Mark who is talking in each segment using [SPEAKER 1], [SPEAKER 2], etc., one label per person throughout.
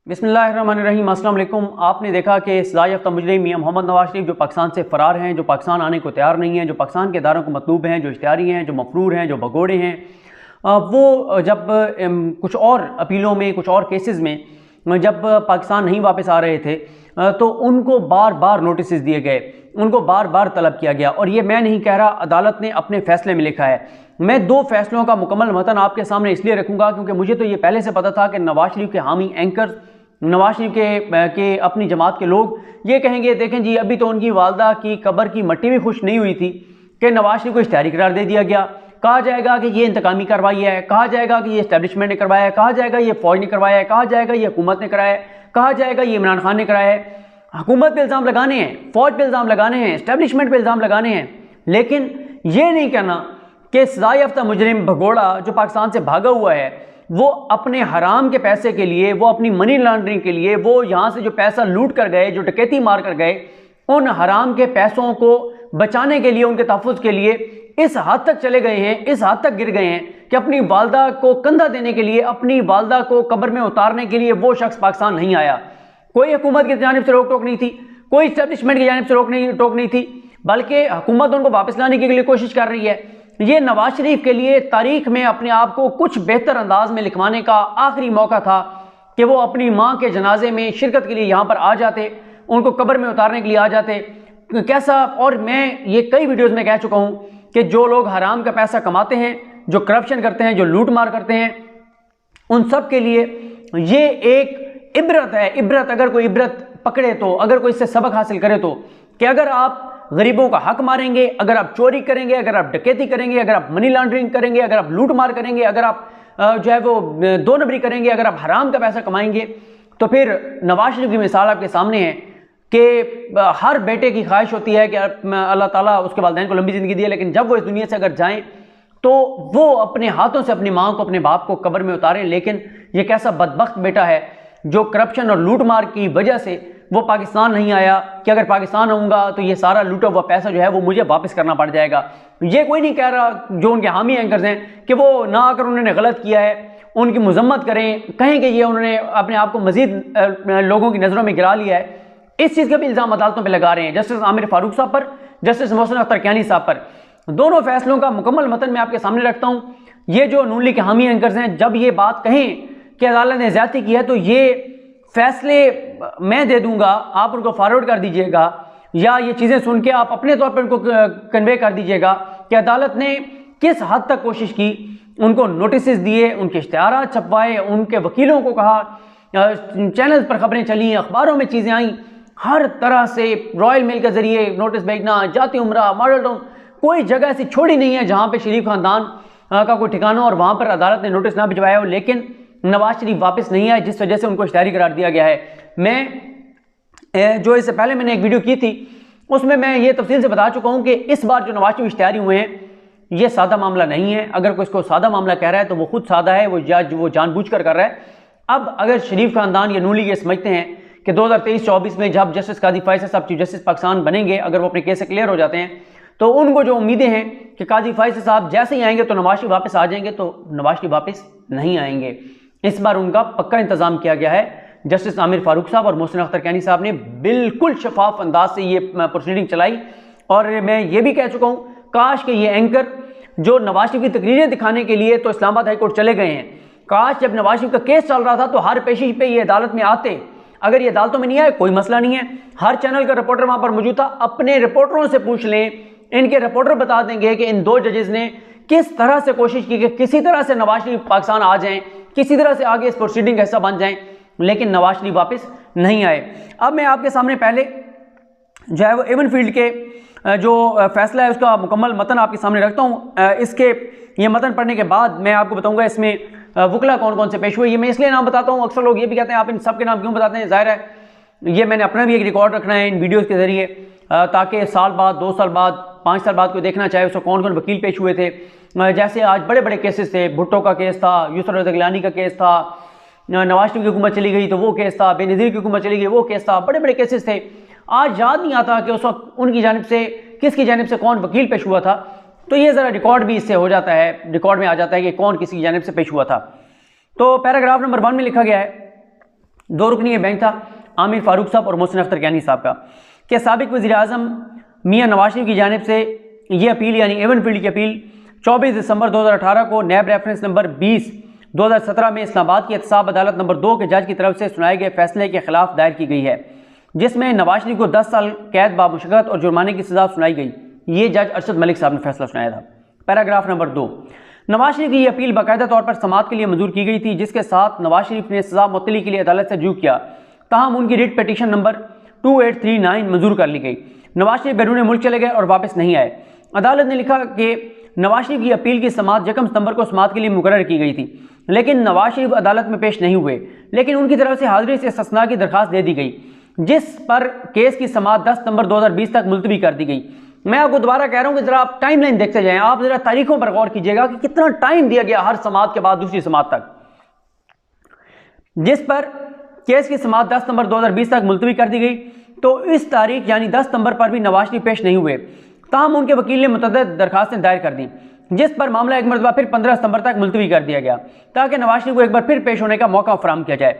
[SPEAKER 1] बिस्मिल्लाहिर्रहमानिर्रहीम। अस्सलाम वालेकुम। आपने देखा कि सज़ा याफ्ता मुजरिम मियां मोहम्मद नवाज शरीफ जो पाकिस्तान से फ़रार हैं, जो पाकिस्तान आने को तैयार नहीं हैं, जो पाकिस्तान के इदारों को मतलूब हैं, जो इश्तिहारी हैं, जो मफरूर हैं, जो भगोड़े हैं, वो जब कुछ और अपीलों में, कुछ और केसेस में जब पाकिस्तान नहीं वापस आ रहे थे तो उनको बार बार नोटिस दिए गए, उनको बार बार तलब किया गया। और ये मैं नहीं कह रहा, अदालत ने अपने फैसले में लिखा है। मैं दो फैसलों का मुकम्मल मतन आपके सामने इसलिए रखूँगा क्योंकि मुझे तो ये पहले से पता था कि नवाज शरीफ के हामी एंकर, नवाज शरीफ के अपनी जमात के लोग ये कहेंगे, देखें जी अभी तो उनकी वालदा की कब्र की मट्टी भी खुश नहीं हुई थी कि नवाज शरीफ को इश्तिहारी करार दे दिया गया। कहा जाएगा कि ये इंतकामी कार्रवाई है, कहा जाएगा कि ये इस्टेब्लिशमेंट ने करवाया है, कहा जाएगा ये फौज ने करवाया है, कहा जाएगा ये हुकूमत ने कराया है, कहा जाएगा ये इमरान खान ने कराया है। हुकूमत पे इल्ज़ाम लगाने हैं, फौज पे इल्ज़ाम लगाने हैं, इस्टेब्लिशमेंट पे इल्ज़ाम लगाने हैं, लेकिन ये नहीं कहना कि सज़ा याफ्ता मुजरिम भगोड़ा जो पाकिस्तान से भागा हुआ है वो अपने हराम के पैसे के लिए, वो अपनी मनी लॉन्ड्रिंग के लिए, वो यहाँ से जो पैसा लूट कर गए, जो डकैती मार कर गए, उन हराम के पैसों को बचाने के लिए, उनके तहफ़्फ़ुज़ के लिए इस हद तक चले गए हैं, इस हद तक गिर गए हैं कि अपनी वालदा को कंधा देने के लिए, अपनी वालदा को कब्र में उतारने के लिए वो शख्स पाकिस्तान नहीं आया। कोई हुकूमत की जानिब से रोक टोक नहीं थी, कोई इस्टेब्लिशमेंट की जानिब से टोक नहीं थी, बल्कि हुकूमत उनको वापस लाने के लिए कोशिश कर रही है। ये नवाज शरीफ के लिए तारीख में अपने आप को कुछ बेहतर अंदाज में लिखवाने का आखिरी मौका था कि वो अपनी माँ के जनाजे में शिरकत के लिए यहाँ पर आ जाते, उनको कब्र में उतारने के लिए आ जाते। कैसा, और मैं ये कई वीडियोज़ में कह चुका हूँ कि जो लोग हराम का पैसा कमाते हैं, जो करप्शन करते हैं, जो लूट मार करते हैं, उन सब के लिए ये एक इबरत है। इबरत, अगर कोई इबरत पकड़े तो, अगर कोई इससे सबक हासिल करे तो, कि अगर आप गरीबों का हक मारेंगे, अगर आप चोरी करेंगे, अगर आप डकैती करेंगे, अगर आप मनी लॉन्ड्रिंग करेंगे, अगर आप लूट मार करेंगे, अगर आप जो है वो दो नंबरी करेंगे, अगर आप हराम का पैसा कमाएंगे, तो फिर नवाज शरीफ की मिसाल आपके सामने है कि हर बेटे की ख्वाहिश होती है कि अल्लाह ताला उसके वालिदैन को लंबी ज़िंदगी दिए, लेकिन जब वो इस दुनिया से अगर जाएं तो वो अपने हाथों से अपनी माँ को, अपने बाप को कब्र में उतारें। लेकिन ये कैसा बदबख्त बेटा है जो करप्शन और लूट मार की वजह से वो पाकिस्तान नहीं आया कि अगर पाकिस्तान आऊँगा तो ये सारा लूटा हुआ पैसा जो है वो मुझे वापस करना पड़ जाएगा। ये कोई नहीं कह रहा, जो उनके हामी एंकर्स हैं, कि वो ना आकर उन्होंने गलत किया है उनकी मजम्मत करें, कहें कि ये उन्होंने अपने आप को मजीद लोगों की नज़रों में गिरा लिया है। इस चीज़ का भी इल्ज़ाम अदालतों पर लगा रहे हैं, जस्टिस आमिर फारूक साहब पर, जस्टिस मोहसिन अख्तर कियानी साहब पर। दोनों फैसलों का मुकम्मल मतन मैं आपके सामने रखता हूँ। ये जो नून लीग के हामी एंकर्स हैं, जब ये बात कहें कि अदालत ने ज़्यादती की है तो ये फैसले मैं दे दूंगा, आप उनको फॉरवर्ड कर दीजिएगा, या ये चीज़ें सुन के आप अपने तौर पर उनको कन्वे कर दीजिएगा कि अदालत ने किस हद तक कोशिश की, उनको नोटिस दिए, उनके इश्तिहार छपवाए, उनके वकीलों को कहा, चैनल पर खबरें चली, अखबारों में चीज़ें आई, हर तरह से रॉयल मेल के ज़रिए नोटिस भेजना, जाती उम्रा, मॉडल टाउन, कोई जगह ऐसी छोड़ी नहीं है जहाँ पर शरीफ ख़ानदान का कोई ठिकाना और वहाँ पर अदालत ने नोटिस ना भिजवाया हो। लेकिन नवाज शरीफ वापस नहीं आए, जिस वजह से उनको इश्तिहारी करार दिया गया है। मैं जो इससे पहले मैंने एक वीडियो की थी उसमें मैं ये तफसील से बता चुका हूँ कि इस बार जो नवाज शरीफ इश्तिहारी हुए हैं ये सादा मामला नहीं है। अगर कोई इसको सादा मामला कह रहा है तो वो खुद सादा है, वो जानबूझकर कर रहा है। अब अगर शरीफ खानदान या नून लीग ये समझते हैं कि 2023-24 में जब जस्टिस काजी फैसल साहब चीफ जस्टिस पाकिस्तान बनेंगे, अगर वो अपने केस से क्लियर हो जाते हैं, तो उनको जो उम्मीदें हैं कि काजी फैसल साहब जैसे ही आएंगे तो नवाज शरीफ वापस आ जाएंगे, तो नवाज शरीफ वापस नहीं आएंगे। इस बार उनका पक्का इंतजाम किया गया है। जस्टिस आमिर फारूक साहब और मोहसिन अख्तर कियानी साहब ने बिल्कुल शफाफ अंदाज से ये प्रोसीडिंग चलाई। और मैं ये भी कह चुका हूँ, काश कि ये एंकर जो नवाज शरीफ की तकरीरें दिखाने के लिए तो इस्लामाबाद हाई कोर्ट चले गए हैं, काश जब नवाज शरीफ का केस चल रहा था तो हर पेशी पे ये अदालत में आते। अगर ये अदालतों में नहीं आए कोई मसला नहीं है, हर चैनल का रिपोर्टर वहाँ पर मौजूद था, अपने रिपोर्टरों से पूछ लें, इनके रिपोर्टर बता देंगे कि इन दो जजेस ने किस तरह से कोशिश की कि किसी तरह से नवाज शरीफ पाकिस्तान आ जाएं, किसी तरह से आगे इस प्रोसीडिंग का हिस्सा बन जाएं, लेकिन नवाज शरीफ वापस नहीं आए। अब मैं आपके सामने पहले जो है वो एवन फील्ड के जो फैसला है उसका मुकम्मल मतन आपके सामने रखता हूँ। इसके ये मतन पढ़ने के बाद मैं आपको बताऊँगा इसमें वकला कौन कौन से पेश हुए। ये मैं इसलिए नाम बताता हूँ, अक्सर लोग ये भी कहते हैं आप इन सब के नाम क्यों बताते हैं। ज़ाहिर है ये मैंने अपना भी एक रिकॉर्ड रखना है इन वीडियोज़ के ज़रिए, ताकि साल बाद, 2 साल बाद, 5 साल बाद कोई देखना चाहे उसको कौन कौन वकील पेश हुए थे। जैसे आज बड़े बड़े केसेस थे, भुट्टो का केस था, यूसुफ रज़ा गिलानी का केस था, नवाज शरीफ की हुकूमत चली गई तो वो केस था, बेनज़ीर की हुकूमत चली गई वो केस था, बड़े बड़े केसेस थे। आज याद नहीं आता कि उस वक्त उनकी जानिब से, किसकी जानिब से कौन वकील पेश हुआ था, तो ये ज़रा रिकॉर्ड भी इससे हो जाता है, रिकॉर्ड में आ जाता है कि कौन किसी की जानिब से पेश हुआ था। तो पैराग्राफ नंबर 1 में लिखा गया है 2 रुकनी बेंच था आमिर फारूक साहब और मोहसिन अख्तर कैनी साहब का, कि साबिक वज़ीर-ए-आज़म मियां नवाज शरीफ की जानिब से ये अपील यानी एवन फील्ड की अपील 24 दिसंबर 2018 को नैब रेफरेंस नंबर 20/2017 में इस्लामाबाद की एहतसाब अदालत नंबर 2 के जज की तरफ से सुनाए गए फैसले के खिलाफ दायर की गई है, जिसमें नवाज शरीफ को 10 साल कैद बामुशक्कत और जुर्माने की सज़ा सुनाई गई। ये जज अरशद मलिक साहब ने फैसला सुनाया था। पैराग्राफ नंबर 2, नवाज शरीफ की ये अपील बाकायदा तौर पर समाअत के लिए मंजूर की गई थी, जिसके साथ नवाज शरीफ ने सज़ा मुअत्तली के लिए अदालत से रुजू किया, ताहम उनकी रिट पिटीशन नंबर 2839 मंजूर कर ली गई। नवाज शरीफ बैरून मुल्क चले गए और वापस नहीं आए। अदालत ने लिखा कि नवाज शरीफ की अपील की समाअत 1 सितंबर को समाअत के लिए मुकर्रर की गई थी, लेकिन नवाज शरीफ अदालत में पेश नहीं हुए, लेकिन उनकी तरफ से हाजिरी से इस्तिस्ना की दरखास्त दे दी गई, जिस पर केस की समाअत 10 सितंबर 2020 तक मुलतवी कर दी गई। मैं आपको दोबारा कह रहा हूं कि जरा आप टाइमलाइन देखते जाएं, आप जरा तारीखों पर गौर कीजिएगा कि कितना टाइम दिया गया हर समाअत के बाद दूसरी समाअत तक, जिस पर केस की समाअत 10 सितंबर 2020 तक मुलतवी कर दी गई। तो इस तारीख यानी 10 सितंबर पर भी नवाज शरीफ पेश नहीं हुए, ताहम उनके वकील ने मुतअद्दिद दरखास्तें दायर कर दी, जिस पर मामला एक मरतबा फिर 15 सितंबर तक मुलतवी कर दिया गया, ताकि नवाज शरीफ को एक बार फिर पेश होने का मौका फराहम किया जाए।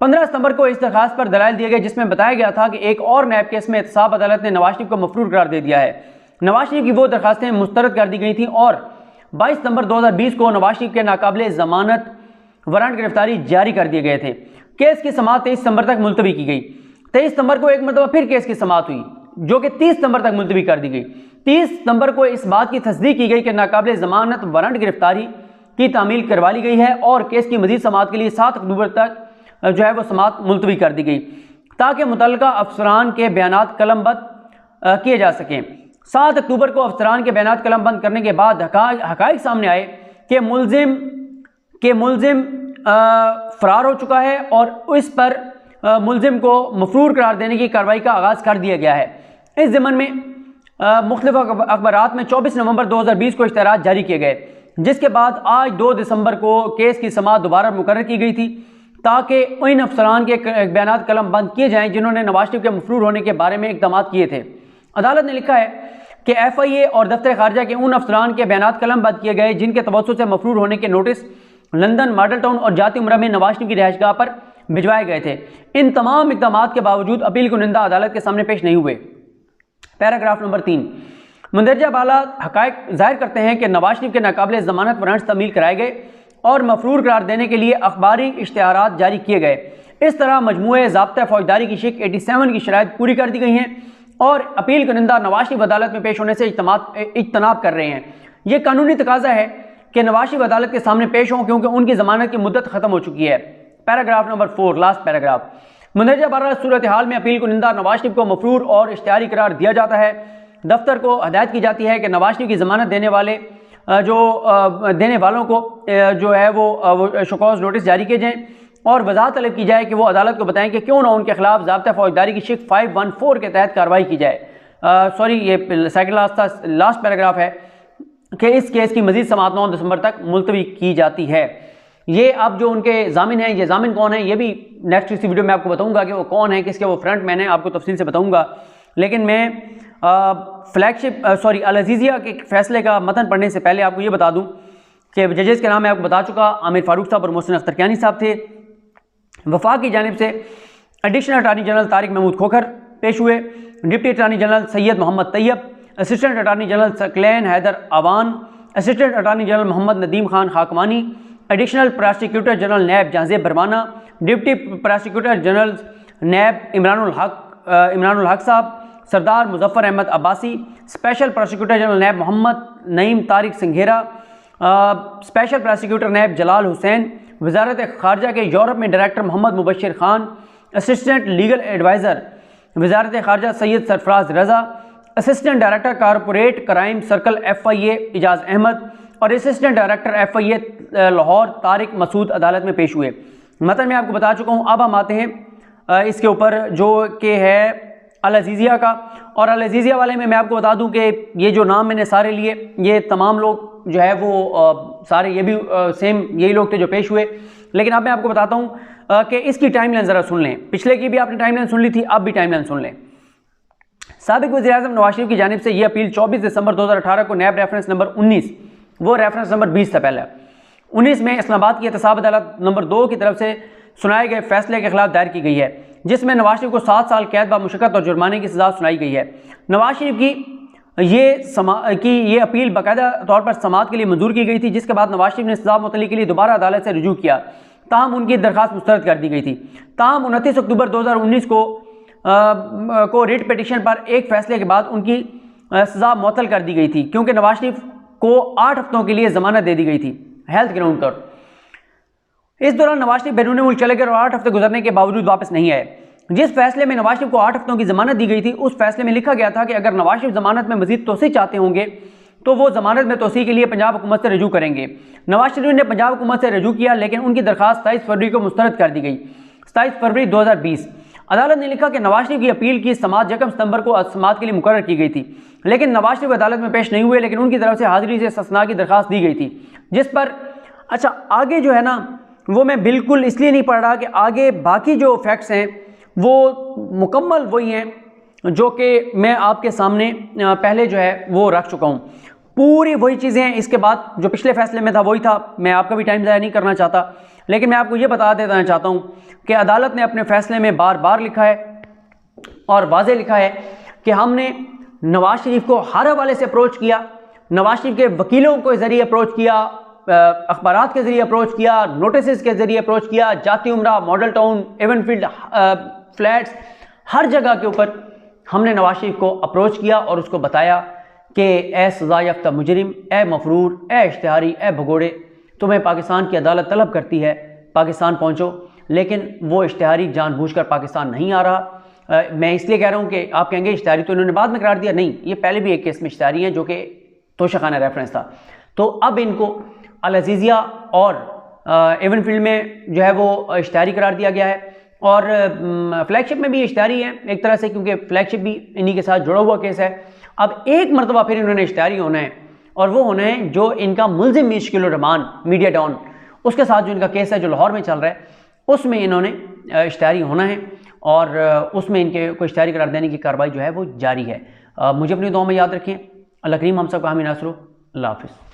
[SPEAKER 1] 15 सितंबर को इस दरखास्त पर दलाइल दिए गए, जिसमें बताया गया था कि एक और नैब केस में एहतसाब अदालत ने नवाज शरीफ को मफरूर करार दे दिया है। नवाज शरीफ की वो दरखास्तें मुस्तरद कर दी गई थी और 22 सितंबर 2020 को नवाज शरीफ के नाकाबिले ज़मानत वारंट गिरफ्तारी जारी कर दिए गए थे। केस की समाअत 23 सितंबर तक मुलतवी की गई। 23 सितंबर को एक मरतबा फिर केस की समाअत हुई, जो कि 30 सितंबर तक मुलतवी कर दी गई। 30 सितंबर को इस बात की तस्दीक की गई कि नाकाबिले ज़मानत वारंट गिरफ्तारी की तामील करवा ली गई है और केस की मजीद समाअत के लिए 7 अक्टूबर तक जो है वो समाअत मुलतवी कर दी गई, ताकि मुतल्लिका अफसरान के बयानात कलमबंद किए जा सकें। 7 अक्टूबर को अफसरान के बयानात कलमबंद करने के बाद हकाइक सामने आए कि मुलजिम फरार हो चुका है और इस पर मुलजिम को मफरूर करार देने की कार्रवाई का आगाज़ कर दिया गया है। इस ज़मन में मुख्तलिफ अखबारात में 24 नवंबर 2020 को इश्तहारात जारी किए गए, जिसके बाद आज 2 दिसंबर को केस की समाअत दोबारा मुकर्रर की गई थी, ताकि इन अफसरान के बयानात कलम बंद किए जाएँ जिन्होंने नवाज शरीफ के मफरूर होने के बारे में इक़दाम किए थे। अदालत ने लिखा है कि FIA और दफ्तर खारजा के उन अफसरान के बयानात कलम बंद किए गए जिनके तवज्जुह से मफरूर होने के नोटिस लंदन, मॉडल टाउन और जाती उम्रा में नवाज शरीफ की रिहाइशगाह पर भिजवाए गए थे। इन तमाम इक़दाम के बावजूद अपील कुनिंदा अदालत के सामने पेश नहीं हुए। पैराग्राफ नंबर 3, मंदरजा बाला हक़ाइक़ ज़ाहिर करते हैं कि नवाज शरीफ के नाकाबिले ज़मानत वारंट तमील कराए गए और मफरूर करार देने के लिए अखबारी इश्तिहारात जारी किए गए। इस तरह मजमूए ज़ाब्ता फ़ौजदारी की शिक 87 की शराइत पूरी कर दी गई हैं और अपील कुनिंदा नवाज शरीफ अदालत में पेश होने से इज्तनाब कर रहे हैं। यह कानूनी तकाजा है कि नवाज शरीफ अदालत के सामने पेश हों, क्योंकि उनकी ज़मानत की मुद्दत ख़त्म हो चुकी है। पैराग्राफ नंबर 4, लास्ट पैराग्राफ, मंदरजा बाला सूरत हाल में अपील कुनिंदा नवाज शरीफ को मफरूर और इश्तिहारी करार दिया जाता है। दफ्तर को हदायत की जाती है कि नवाज शरीफ की ज़मानत देने वालों को जो है वो शोकॉज नोटिस जारी किए जाएँ और वजाहत तलब की जाए कि वो अदालत को बताएं कि क्यों ना उनके खिलाफ ज़ाब्ता फ़ौजदारी की शिक 514 के तहत कार्रवाई की जाए। ये सेकंड लास्ट पैराग्राफ है कि इस केस की मजीद समाअत 9 दिसंबर तक मुलतवी की जाती है। ये अब जो उनके जामिन हैं, ये जामिन कौन है, ये भी नेक्स्ट इसी वीडियो में आपको बताऊंगा कि वो कौन है, किसके वो फ्रंट मैन है, आपको तफसील से बताऊंगा। लेकिन मैं अल अज़ीज़िया के फैसले का मतन पढ़ने से पहले आपको ये बता दूं कि जजेस के नाम मैं आपको बता चुका, आमिर फारूक साहब और मोहसिन अख्तर कैनी साहब थे। वफाक की जानिब से additional attorney general Tariq Mahmood Khokhar पेश हुए, deputy attorney general Syed Mohammad Tayyab, assistant attorney general Saqlain Haider Awan, assistant attorney general Mohammad Nadeem Khan Khakmani, additional prosecutor general नैब Jahanzeb Barmana, deputy prosecutor general नैब इमरानुल हक साहब, Sardar Muzaffar Ahmed Abbasi, special prosecutor general नैब मोहम्मद नईम तारिक सिंघेरा, स्पेशल प्रोसिक्यूटर नैब जलाल हुसैन, वजारत खारजा के यूरोप में director Mohammad Mubashir Khan, assistant legal adviser वजारत खारजा Syed Sarfaraz Raza, assistant director corporate crime circle FIA Ejaz Ahmed और assistant director FIA Lahore Tariq Masood अदालत में पेश हुए। मतलब मैं आपको बता चुका हूँ। अब हम आते हैं इसके ऊपर जो कि है अल अज़ीज़िया का, और अल अज़ीज़िया वाले में मैं आपको बता दूं कि ये जो नाम मैंने सारे लिए, ये तमाम लोग जो है वो सारे ये भी सेम यही लोग थे जो पेश हुए। लेकिन अब मैं आपको बताता हूं कि इसकी टाइमलाइन ज़रा सुन लें। पिछले की भी आपने टाइमलाइन सुन ली थी, अब भी टाइमलाइन सुन लें। साबिक़ वज़ीर-ए-आज़म नवाज शरीफ की जानिब से ये अपील 24 दिसंबर 2018 को नैब रेफरेंस नंबर 19, वो रेफरेंस नंबर 20 से पहले 19 में इस्लामाबाद की एहतसाब अदालत नंबर 2 की तरफ से सुनाए गए फैसले के खिलाफ दायर की गई है, जिसमें नवाज शरीफ को 7 साल कैद व मुशक्कत और जुर्माने की सज़ा सुनाई गई है। नवाज शरीफ की ये अपील बाकायदा तौर पर समाअत के लिए मंजूर की गई थी, जिसके बाद नवाज शरीफ ने सज़ा मुअत्तली के लिए दोबारा अदालत से रुजू किया, ताहम उनकी दरख्वास्त मुस्तरद कर दी गई थी। ताहम 29 अक्टूबर 2019 को रिट पिटीशन पर एक फैसले के बाद उनकी सज़ा मुअत्तल कर दी गई थी, क्योंकि नवाज शरीफ को 8 हफ्तों के लिए जमानत दे दी गई थी हेल्थ ग्राउंड पर। इस दौरान नवाज शरीफ बैरून मुल्क चले गए और 8 हफ्ते गुजरने के बावजूद वापस नहीं आए। जिस फैसले में नवाज शरीफ को 8 हफ्तों की जमानत दी गई थी, उस फैसले में लिखा गया था कि अगर नवाज शरीफ जमानत में मजीद तोसी चाहते होंगे तो वो जमानत में तोसी के लिए पंजाब हुकूमत से रजू करेंगे। नवाज शरीफ ने पंजाब हुकूमत से रजू किया, लेकिन उनकी दरख्वास्त 27 फरवरी को मुस्तरद कर दी गई। 27 फरवरी 2020 अदालत ने लिखा कि नवाज शरीफ की अपील की समाअत 1 सितंबर को समाअत के लिए मुकर्रर की गई थी, लेकिन नवाज शरीफ अदालत में पेश नहीं हुए, लेकिन उनकी तरफ से हाजिरी से इस्तिस्ना की दरख्वास्त दी गई थी, जिस पर आगे जो है ना वो मैं बिल्कुल इसलिए नहीं पढ़ रहा कि आगे बाकी जो फैक्ट्स हैं वो मुकम्मल वही हैं जो कि मैं आपके सामने पहले जो है वो रख चुका हूँ। पूरी वही चीज़ें हैं। इसके बाद जो पिछले फैसले में था वही था। मैं आपका भी टाइम ज़ाया नहीं करना चाहता, लेकिन मैं आपको ये बता देना चाहता हूँ कि अदालत ने अपने फैसले में बार बार लिखा है और वाज़े लिखा है कि हमने नवाज शरीफ को हर हवाले से अप्रोच किया, नवाज शरीफ के वकीलों के ज़रिए अप्रोच किया, अखबारात के ज़रिए अप्रोच किया, नोटिस के ज़रिए अप्रोच किया, जाती उमरा, मॉडल टाउन, एवनफील्ड फ्लैट्स, हर जगह के ऊपर हमने नवाज शरीफ को अप्रोच किया और उसको बताया कि ए सज़ा याफ्ता मुजरिम, ए मफरूर, ए इश्तिहारी, ए भगोड़े, तुम्हें पाकिस्तान की अदालत तलब करती है, पाकिस्तान पहुँचो। लेकिन वो इश्तिहारी जानबूझकर पाकिस्तान नहीं आ रहा। मैं इसलिए कह रहा हूँ कि आप कहेंगे इश्तिहारी तो इन्होंने बाद में करार दिया, नहीं, ये पहले भी एक केस में इश्तिहारी हैं जो कि तोशाखाना रेफरेंस था। तो अब इनको अल अज़ीज़िया और एवनफील्ड में जो है वो इश्तिहारी करार दिया गया है, और फ्लैगशिप में भी इश्तिहारी है एक तरह से, क्योंकि फ्लैगशिप भी इन्हीं के साथ जुड़ा हुआ केस है। अब एक मरतबा फिर इन्होंने इश्तिहारी होना है, और वो होना है जो इनका मुल्ज़िम मुश्किल रहमान मीडिया डॉन, उसके साथ जो इनका केस है जो लाहौर में चल रहा है, उसमें इन्होंने इश्तिहारी होना है, और उसमें इनके को इश्तिहारी करार देने की कार्रवाई जो है वो जारी है। मुझे अपनी दुआ में याद रखें। अल्लाह करीम हम सबको हामी नासरो। अल्लाह हाफ़िज़।